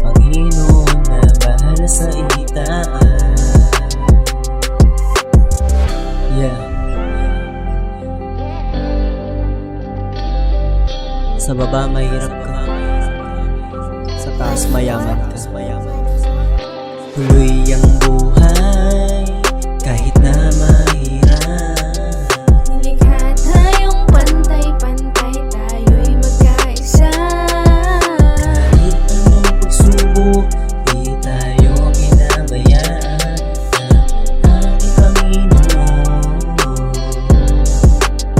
Panginoon na bahala sa itaan. Yeah. Sa baba mahirap ka, sa taas mayaman ka. Tuloy ang buhay kahit na mahirap. Nilikha tayong pantay-pantay, tayo'y magkaisa. Kahit anong pagsubok, di tayo kinabayaan ng ating Panginoon.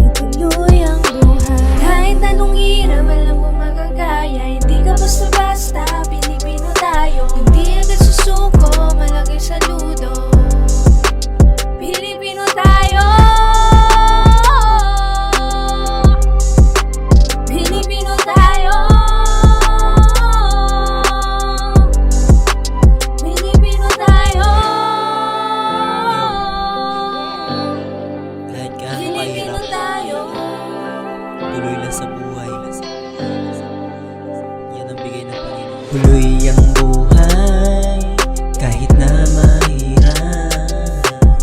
Ituloy ang buhay kahit anong hirap, alam mo magagaya. Hindi ka basta-basta, Pilipino tayo. Hindi agad susuko, malagay sa ludo. Pilipino tayo. Pilipino tayo. Pilipino tayo. Kahit gaano Pilipino kahirap, tayo. tuloy lang sa buhay. Yan ang bigay ng Panginoon. Tuloy ang buhay kahit na mahirap.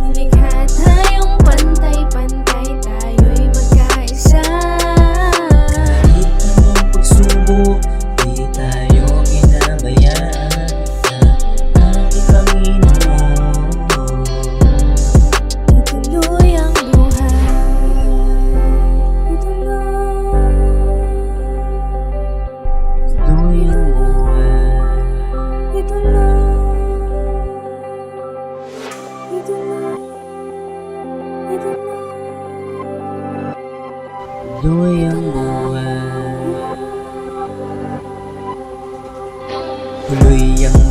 Nilikha tayong pantay-pantay, tayo'y magkaisa. Kahit anong pagsubok, di tayo kinabayaan ng ating Panginoon. Ituloy ang buhay. Tuloy ang buhay. Ituloy. Ituloy. Ituloy. Tuloy ang buhay. Tuloy ang